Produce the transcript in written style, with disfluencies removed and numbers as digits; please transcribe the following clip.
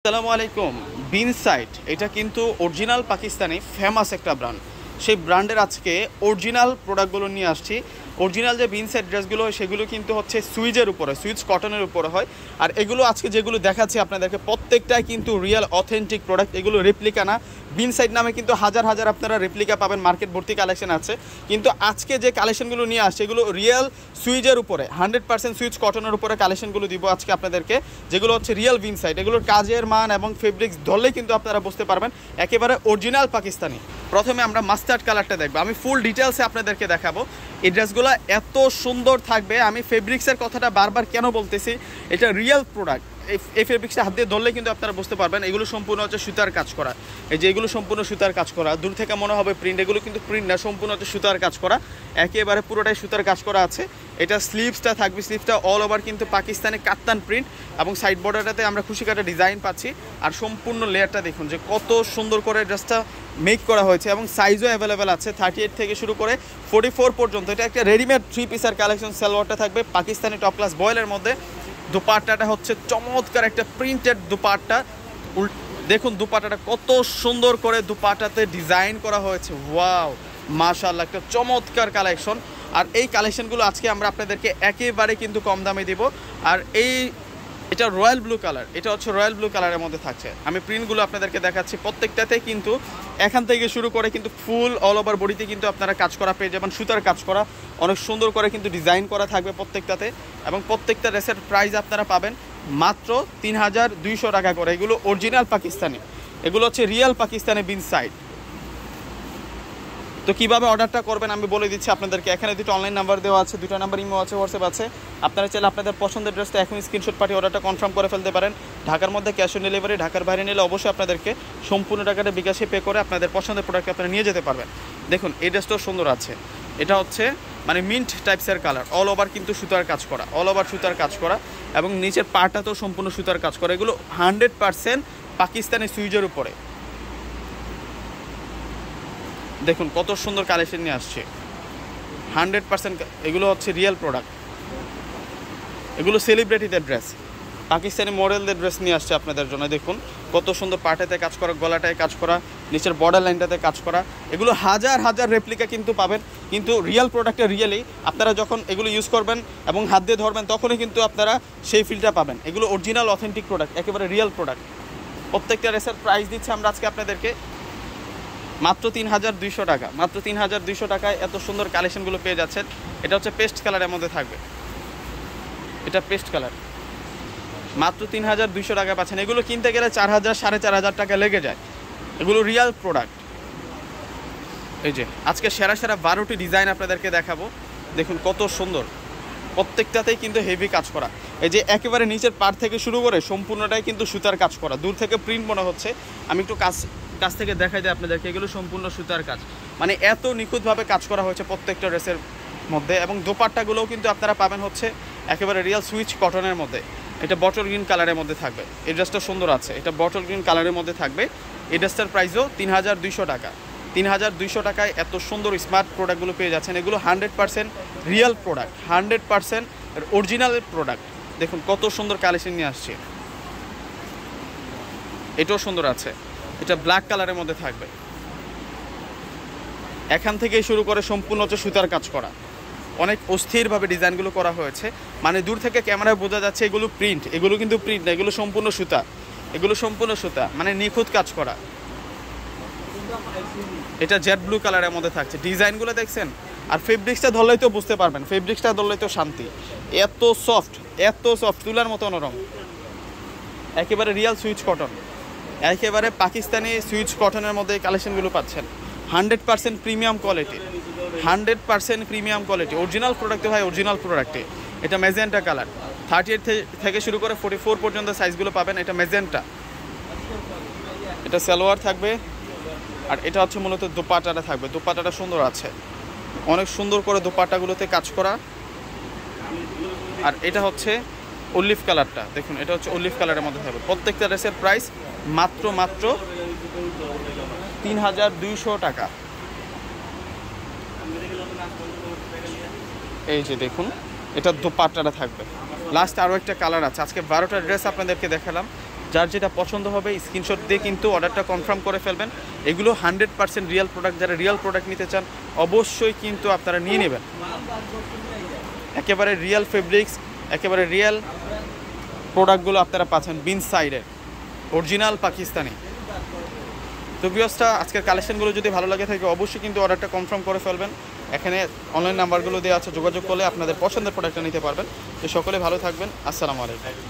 আসসালামু আলাইকুম। বিনসাইট এটা কিন্তু অরিজিনাল পাকিস্তানি ফেমাস একটা ব্র্যান্ড। সেই ব্র্যান্ডের আজকে অরিজিনাল প্রোডাক্টগুলো নিয়ে আসছি। অরিজিনাল যে বিনসাইট ড্রেসগুলো হয় সেগুলো কিন্তু হচ্ছে সুইজের উপরে, সুইজ কটনের উপরে হয়। আর এগুলো আজকে যেগুলো দেখাচ্ছি আপনাদেরকে প্রত্যেকটাই কিন্তু রিয়েল অথেন্টিক প্রোডাক্ট, এগুলো রেপ্লিকা না। বিনসাইট নামে কিন্তু হাজার হাজার আপনারা রেপ্লিকা পাবেন, মার্কেট ভর্তি কালেকশন আছে। কিন্তু আজকে যে কালেকশনগুলো নিয়ে আসছে এগুলো রিয়েল সুইজের উপরে 100% সুইজ কটনের উপরে কালেকশনগুলো দিব আজকে আপনাদেরকে, যেগুলো হচ্ছে রিয়েল বিনসাইট। এগুলোর কাজের মান এবং ফেব্রিক্স ধরলেই কিন্তু আপনারা বুঝতে পারবেন একেবারে অরিজিনাল পাকিস্তানি। প্রথমে আমরা মাস্টার্ড কালারটা দেখবো, আমি ফুল ডিটেলসে আপনাদেরকে দেখাবো। এই ড্রেসগুলো এত সুন্দর থাকবে, আমি ফেব্রিক্সের কথাটা বারবার কেন বলতেছি, এটা রিয়েল প্রোডাক্ট। এই ফেব্রিক্সটা হাত দিয়ে ধরলে কিন্তু আপনারা বুঝতে পারবেন এগুলো সম্পূর্ণ হচ্ছে সুতার কাজ করা। এই যে এগুলো সম্পূর্ণ সুতার কাজ করা, দূর থেকে মনে হবে প্রিন্ট, এগুলো কিন্তু প্রিন্ট না, সম্পূর্ণ হচ্ছে সুতার কাজ করা, একেবারে পুরোটাই সুতার কাজ করা আছে। এটা স্লিভসটা থাকবে, স্লিভসটা অল ওভার কিন্তু পাকিস্তানি কাত্তান প্রিন্ট এবং সাইড বর্ডারটাতে আমরা খুশি কাটা ডিজাইন পাচ্ছি। আর সম্পূর্ণ লেয়ারটা দেখুন যে কত সুন্দর করে ড্রেসটা মেক করা হয়েছে এবং সাইজও অ্যাভেলেবেল আছে 38 থেকে শুরু করে 44 পর্যন্ত। এটা একটা রেডিমেড 3 পিসের কালেকশন। সালোয়ারটা থাকবে পাকিস্তানি টপ ক্লাস বয়েলের মধ্যে। দুপাট্টাটা হচ্ছে চমৎকার একটা প্রিন্টেড দুপাট্টা। দেখুন দুপাট্টাটা কত সুন্দর করে দুপাট্টাতে ডিজাইন করা হয়েছে। ওয়াও, মাশাআল্লাহ, একটা চমৎকার কালেকশন। আর এই কালেকশনগুলো আজকে আমরা আপনাদেরকে একেবারে কিন্তু কম দামে দিব। আর এটা রয়্যাল ব্লু কালার, এটা হচ্ছে রয়্যাল ব্লু কালারের মধ্যে থাকছে। আমি প্রিন্টগুলো আপনাদেরকে দেখাচ্ছি, প্রত্যেকটাতে কিন্তু এখান থেকে শুরু করে কিন্তু ফুল অল ওভার বডিতে কিন্তু আপনারা কাজ করা পেয়ে যাবেন, সুতার কাজ করা, অনেক সুন্দর করে কিন্তু ডিজাইন করা থাকবে প্রত্যেকটাতে। এবং প্রত্যেকটা ড্রেসের প্রাইস আপনারা পাবেন মাত্র 3200 টাকা করে। এগুলো অরিজিনাল পাকিস্তানি, এগুলো হচ্ছে রিয়েল পাকিস্তানি বিনসাইট। তো কীভাবে অর্ডারটা করবেন আমি বলে দিচ্ছি আপনাদেরকে। এখানে দুটো অনলাইন নাম্বার দেওয়া আছে, দুটো নাম্বার ইমো আছে, হোয়াটসঅ্যাপ আছে। আপনারা চাইলে আপনাদের পছন্দের ড্রেসটা এখন স্ক্রিনশট পাঠিয়ে অর্ডারটা কনফার্ম করে ফেলতে পারেন। ঢাকার মধ্যে ক্যাশ অন ডেলিভারি, ঢাকার বাইরে নিলে অবশ্যই আপনাদেরকে সম্পূর্ণ টাকাটা বিকাশে পে করে আপনাদের পছন্দের প্রোডাক্ট আপনারা নিয়ে যেতে পারবেন। দেখুন এই ড্রেসটাও সুন্দর আছে, এটা হচ্ছে মানে মিন্ট টাইপসের কালার, অল ওভার কিন্তু সুতার কাজ করা, অল ওভার সুতার কাজ করা এবং নিচের পাটাতেও সম্পূর্ণ সুতার কাজ করা। এগুলো 100% পাকিস্তানি সুইজের উপরে। দেখুন কত সুন্দর কালেকশন নিয়ে আসছে, 100% এগুলো হচ্ছে রিয়েল প্রোডাক্ট। এগুলো সেলিব্রিটিদের ড্রেস, পাকিস্তানি মডেলদের ড্রেস নিয়ে আসছে আপনাদের জন্য। দেখুন কত সুন্দর পাটাতে কাজ করা, গলাটায় কাজ করা, নিচের বর্ডার লাইনটাতে কাজ করা। এগুলো হাজার হাজার রেপ্লিকা কিন্তু পাবেন, কিন্তু রিয়েল প্রোডাক্টে রিয়েলি আপনারা যখন এগুলো ইউজ করবেন এবং হাত দিয়ে ধরবেন তখনই কিন্তু আপনারা সেই ফিলটা পাবেন। এগুলো অরিজিনাল অথেন্টিক প্রোডাক্ট, একেবারে রিয়েল প্রোডাক্ট। প্রত্যেকটা ড্রেসের প্রাইস দিচ্ছে আমরা আজকে আপনাদেরকে মাত্র 3200 টাকা। মাত্র 3200 টাকায় এত সুন্দর কালেকশনগুলো পেয়ে যাচ্ছেন। এটা হচ্ছে পেস্ট কালারের মধ্যে থাকবে, এটা পেস্ট কালার, মাত্র 3200 টাকা পাচ্ছেন। এগুলো কিনতে গেলে 4000 4500 টাকা লেগে যায়। এগুলো রিয়েল প্রোডাক্ট। এই যে আজকে সেরা সেরা 12টি ডিজাইন আপনাদেরকে দেখাবো। দেখুন কত সুন্দর, প্রত্যেকটাতেই কিন্তু হেভি কাজ করা। এই যে একেবারে নিচের পাড় থেকে শুরু করে সম্পূর্ণটাই কিন্তু সুতার কাজ করা। দূর থেকে প্রিন্ট মনে হচ্ছে, আমি একটু কাছ থেকে দেখাই যায় আপনাদেরকে। এগুলো সম্পূর্ণ সুতার কাজ, মানে এত নিখুঁতভাবে কাজ করা হয়েছে প্রত্যেকটা ড্রেসের মধ্যে। এবং দোপাট্টাগুলোও কিন্তু আপনারা পাবেন হচ্ছে একেবারে রিয়েল সুইচ কটনের মধ্যে। এটা বটল গ্রিন কালারের মধ্যে থাকবে। এই ড্রেসটা সুন্দর আছে, এটা বটল গ্রিন কালারের মধ্যে থাকবে। এই ড্রেসটার প্রাইসও 3200 টাকা। 3200 টাকায় এত সুন্দর স্মার্ট প্রোডাক্টগুলো পেয়ে যাচ্ছেন। এগুলো 100% রিয়েল প্রোডাক্ট, 100% অরিজিনাল প্রোডাক্ট। দেখুন কত সুন্দর কালেকশন নিয়ে আসছে। এটাও সুন্দর আছে, এটা ব্ল্যাক কালারের মধ্যে থাকবে। এখান থেকেই শুরু করে সম্পূর্ণ হচ্ছে সুতার কাজ করা, অনেক অস্থিরভাবে ডিজাইনগুলো করা হয়েছে। মানে দূর থেকে ক্যামেরায় বোঝা যাচ্ছে এগুলো প্রিন্ট, এগুলো কিন্তু প্রিন্ট না, এগুলো সম্পূর্ণ সুতা, এগুলো সম্পূর্ণ সুতা, মানে নিখুঁত কাজ করা। এটা জেড ব্লু কালারের মধ্যে থাকছে। ডিজাইনগুলো দেখছেন, আর ফেব্রিক্সটা ধরলেই তো বুঝতে পারবেন, ফেব্রিক্সটা ধরলেই তো শান্তি। এত সফট, এত সফট, তুলার মতো নরম, একেবারে রিয়েল সুইচ কটন, একেবারে পাকিস্তানি সুইচ কটনের মধ্যে এই কালেকশনগুলো পাচ্ছেন। 100% premium quality, 100% premium quality, original প্রোডাক্টে ভাই, অরিজিনাল প্রোডাক্টে। এটা মেজেন্টা কালার, 38 থেকে শুরু করে 44 পর্যন্ত সাইজগুলো পাবেন। এটা মেজেন্টা, এটা সালোয়ার থাকবে। আর এটা হচ্ছে মূলত দোপাট্টাটা থাকবে। দোপাট্টাটা সুন্দর আছে, অনেক সুন্দর করে দোপাট্টাগুলোতে কাজ করা। আর এটা হচ্ছে অলিভ কালারটা, দেখুন এটা হচ্ছে অলিভ কালারের মধ্যে থাকবে। প্রত্যেকটা ড্রেসের প্রাইস মাত্র 3200 টাকা। এই যে দেখুন এটা দোপাট্টাটা থাকবে। লাস্ট আরও একটা কালার আছে। আজকে 12টা ড্রেস আপনাদেরকে দেখালাম, যার যেটা পছন্দ হবে স্ক্রিনশট দিয়ে কিন্তু অর্ডারটা কনফার্ম করে ফেলবেন। এগুলো 100% রিয়েল প্রোডাক্ট, যারা রিয়েল প্রোডাক্ট নিতে চান অবশ্যই কিন্তু আপনারা নিয়ে নেবেন। একেবারে রিয়েল ফেব্রিক্স, একেবারে রিয়েল প্রোডাক্টগুলো আপনারা পাচ্ছেন বিন সাইডের অরিজিনাল পাকিস্তানি। তো ভিউয়ার্সটা আজকের কালেকশনগুলো যদি ভালো লাগে থাকে অবশ্যই কিন্তু অর্ডারটা কনফার্ম করে ফেলবেন। এখানে অনলাইন নাম্বারগুলো দেওয়া আছে, যোগাযোগ করলে আপনাদের পছন্দের প্রোডাক্টটা নিতে পারবেন। তো সকলে ভালো থাকবেন, আসসালামু আলাইকুম।